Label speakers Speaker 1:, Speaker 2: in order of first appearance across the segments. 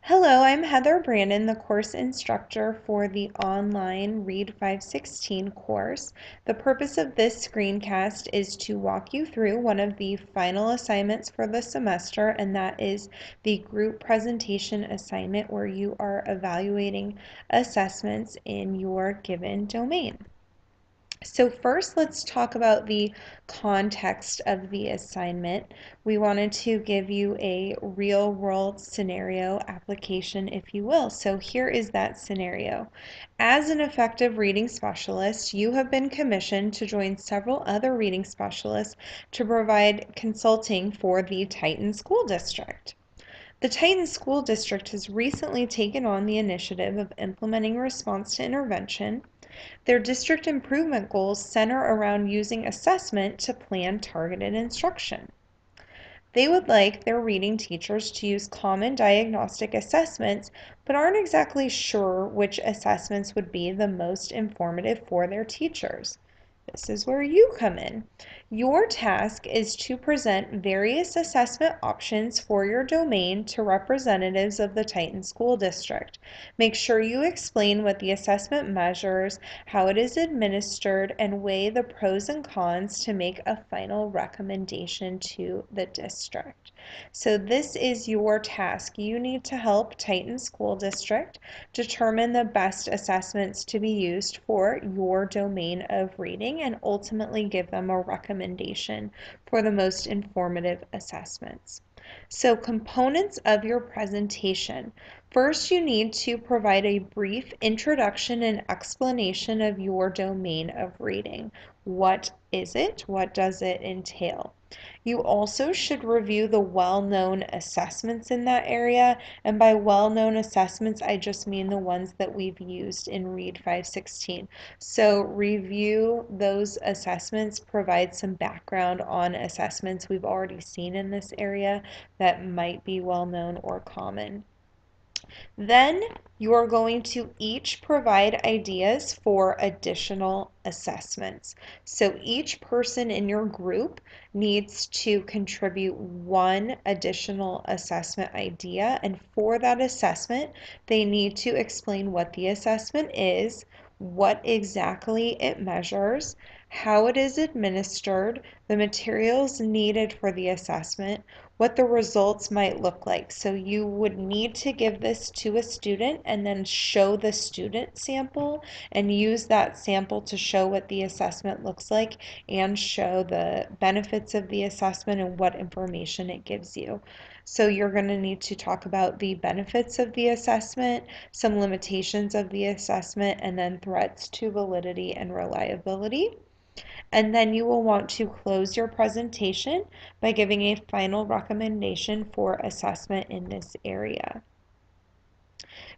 Speaker 1: Hello, I'm Heather Brandon, the course instructor for the online Read 516 course. The purpose of this screencast is to walk you through one of the final assignments for the semester, and that is the group presentation assignment where you are evaluating assessments in your given domain. So first, let's talk about the context of the assignment. We wanted to give you a real-world scenario application, if you will. So here is that scenario. As an effective reading specialist, you have been commissioned to join several other reading specialists to provide consulting for the Titan School District. The Titan School District has recently taken on the initiative of implementing response to intervention. Their district improvement goals center around using assessment to plan targeted instruction. They would like their reading teachers to use common diagnostic assessments, but aren't exactly sure which assessments would be the most informative for their teachers. This is where you come in. Your task is to present various assessment options for your domain to representatives of the Titan School District. Make sure you explain what the assessment measures, how it is administered, and weigh the pros and cons to make a final recommendation to the district. So this is your task. You need to help Titan School District determine the best assessments to be used for your domain of reading and ultimately give them a recommendation for the most informative assessments. So components of your presentation. First, you need to provide a brief introduction and explanation of your domain of reading. What is it? What does it entail? You also should review the well-known assessments in that area, and by well-known assessments, I just mean the ones that we've used in Read 516. So review those assessments, provide some background on assessments we've already seen in this area that might be well-known or common. Then you are going to each provide ideas for additional assessments. So each person in your group needs to contribute one additional assessment idea, and for that assessment, they need to explain what the assessment is, what exactly it measures, how it is administered, the materials needed for the assessment, what the results might look like. So you would need to give this to a student and then show the student sample and use that sample to show what the assessment looks like and show the benefits of the assessment and what information it gives you. So you're going to need to talk about the benefits of the assessment, some limitations of the assessment, and then threats to validity and reliability. And then you will want to close your presentation by giving a final recommendation for assessment in this area.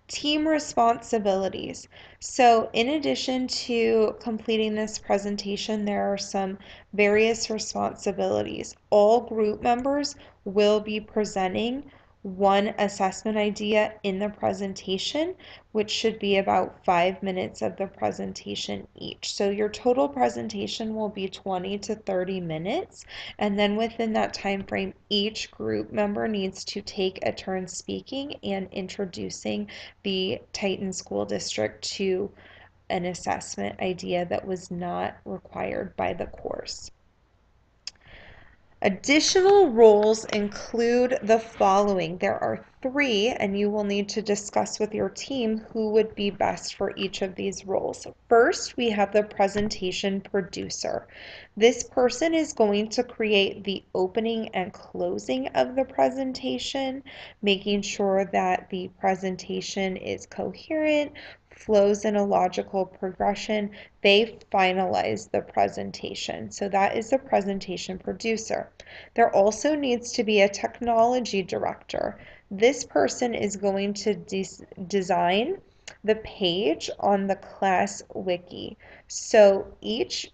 Speaker 1: Team responsibilities. So in addition to completing this presentation, there are some various responsibilities. All group members will be presenting one assessment idea in the presentation, which should be about 5 minutes of the presentation each. So your total presentation will be 20 to 30 minutes, and then within that time frame, each group member needs to take a turn speaking and introducing the Titan School District to an assessment idea that was not required by the course. Additional roles include the following. There are 3, and you will need to discuss with your team who would be best for each of these roles. First, we have the presentation producer. This person is going to create the opening and closing of the presentation, making sure that the presentation is coherent, flows in a logical progression. They finalize the presentation. So that is the presentation producer. There also needs to be a technology director. This person is going to design the page on the class wiki. So each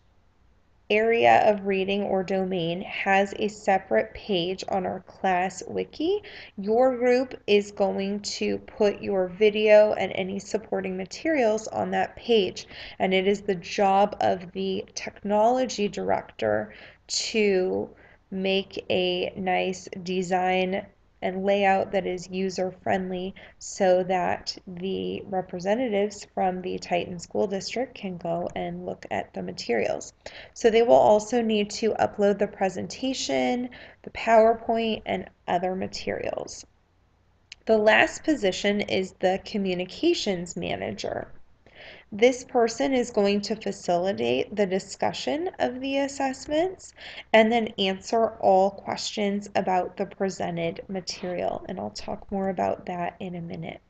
Speaker 1: area of reading or domain has a separate page on our class wiki. Your group is going to put your video and any supporting materials on that page, and it is the job of the technology director to make a nice design and layout that is user-friendly so that the representatives from the Titan School District can go and look at the materials. So they will also need to upload the presentation, the PowerPoint, and other materials. The last position is the communications manager. This person is going to facilitate the discussion of the assessments and then answer all questions about the presented material. And I'll talk more about that in a minute.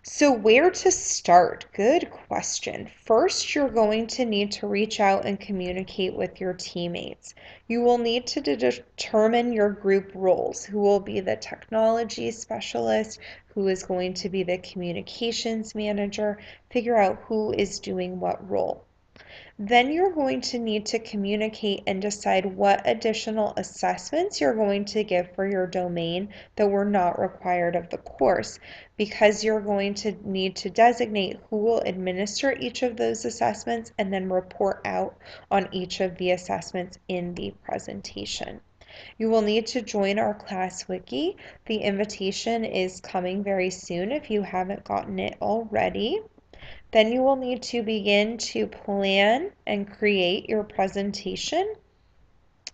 Speaker 1: So where to start? Good question. First, you're going to need to reach out and communicate with your teammates. You will need to determine your group roles. Who will be the technology specialist? Who is going to be the communications manager? Figure out who is doing what role. Then you're going to need to communicate and decide what additional assessments you're going to give for your domain that were not required of the course, because you're going to need to designate who will administer each of those assessments and then report out on each of the assessments in the presentation. You will need to join our class wiki. The invitation is coming very soon if you haven't gotten it already. Then you will need to begin to plan and create your presentation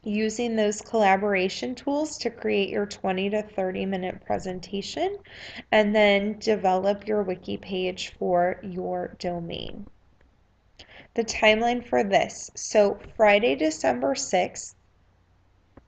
Speaker 1: using those collaboration tools to create your 20 to 30 minute presentation, and then develop your wiki page for your domain. The timeline for this. So Friday, December 6th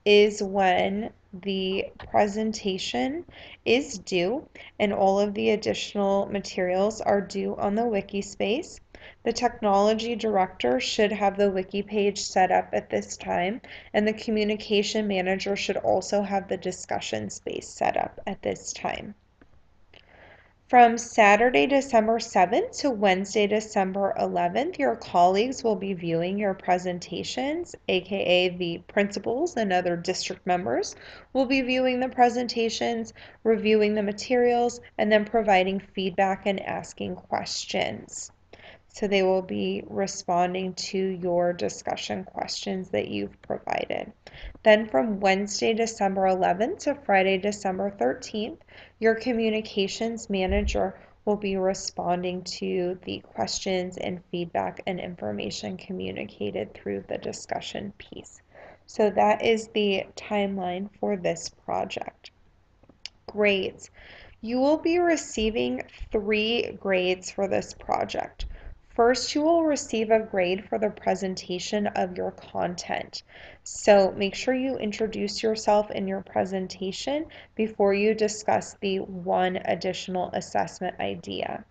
Speaker 1: is when the presentation is due and all of the additional materials are due on the wiki space. The technology director should have the wiki page set up at this time, and the communication manager should also have the discussion space set up at this time. From Saturday, December 7th to Wednesday, December 11th, your colleagues will be viewing your presentations, aka the principals and other district members will be viewing the presentations, reviewing the materials, and then providing feedback and asking questions. So they will be responding to your discussion questions that you've provided. Then from Wednesday, December 11th to Friday, December 13th, your communications manager will be responding to the questions and feedback and information communicated through the discussion piece. So that is the timeline for this project. Grades. You will be receiving 3 grades for this project. First, you will receive a grade for the presentation of your content. So make sure you introduce yourself in your presentation before you discuss the one additional assessment idea.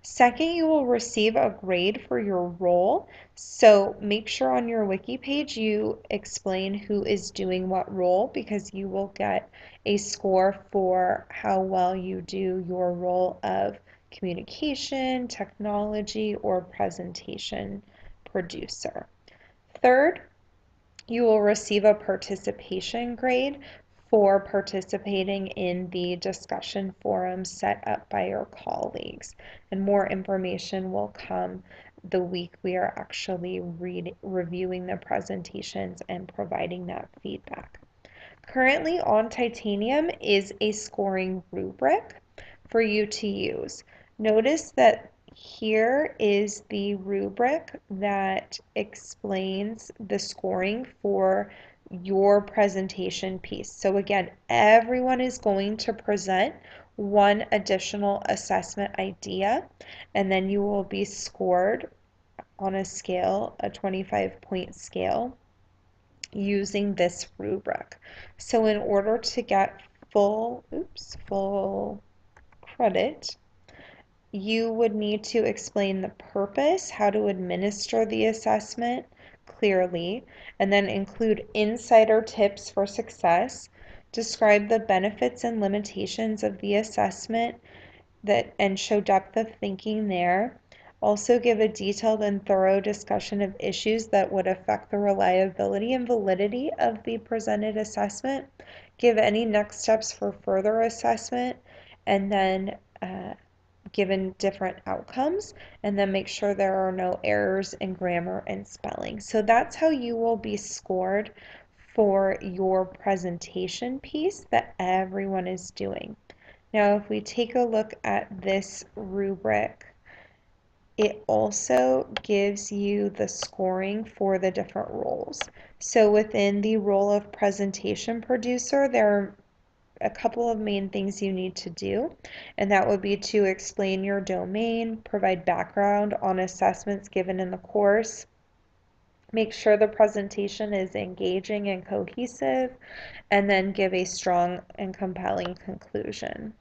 Speaker 1: Second, you will receive a grade for your role. So make sure on your wiki page you explain who is doing what role, because you will get a score for how well you do your role of communication, technology, or presentation producer. Third, you will receive a participation grade for participating in the discussion forum set up by your colleagues. And more information will come the week we are actually reviewing the presentations and providing that feedback. Currently on Titanium is a scoring rubric for you to use. Notice that here is the rubric that explains the scoring for your presentation piece. So again, everyone is going to present one additional assessment idea, and then you will be scored on a scale, a 25-point scale, using this rubric. So in order to get full credit, you would need to explain the purpose, how to administer the assessment clearly, and then include insider tips for success, describe the benefits and limitations of the assessment and show depth of thinking there. Also give a detailed and thorough discussion of issues that would affect the reliability and validity of the presented assessment. Give any next steps for further assessment, and then given different outcomes, and then make sure there are no errors in grammar and spelling. So that's how you will be scored for your presentation piece that everyone is doing. Now, if we take a look at this rubric, it also gives you the scoring for the different roles. So within the role of presentation producer, there are a couple of main things you need to do, and that would be to explain your domain, provide background on assessments given in the course, make sure the presentation is engaging and cohesive, and then give a strong and compelling conclusion.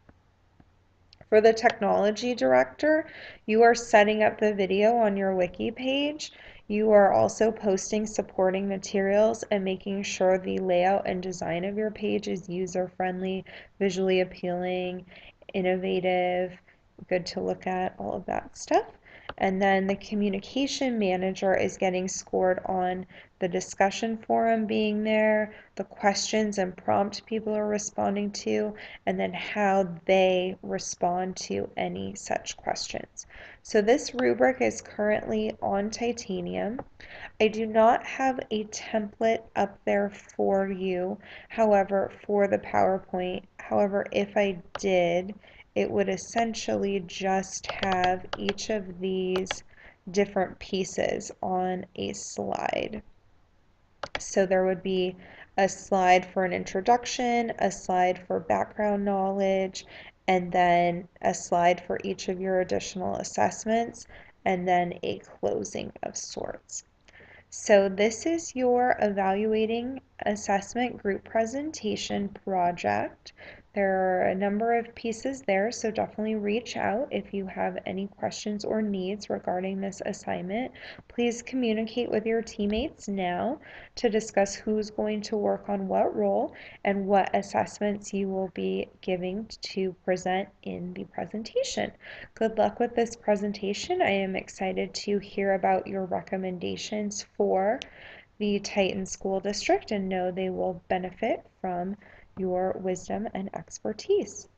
Speaker 1: For the technology director, you are setting up the video on your wiki page. You are also posting supporting materials and making sure the layout and design of your page is user-friendly, visually appealing, innovative, good to look at, all of that stuff. And then the communication manager is getting scored on the discussion forum being there, the questions and prompt people are responding to, and then how they respond to any such questions. So this rubric is currently on Titanium. I do not have a template up there for you, however, for the PowerPoint. However, if I did, it would essentially just have each of these different pieces on a slide. So there would be a slide for an introduction, a slide for background knowledge, and then a slide for each of your additional assessments, and then a closing of sorts. So this is your evaluating assessment group presentation project. There are a number of pieces there, so definitely reach out if you have any questions or needs regarding this assignment. Please communicate with your teammates now to discuss who's going to work on what role and what assessments you will be giving to present in the presentation. Good luck with this presentation. I am excited to hear about your recommendations for the Titan School District and know they will benefit from your wisdom and expertise.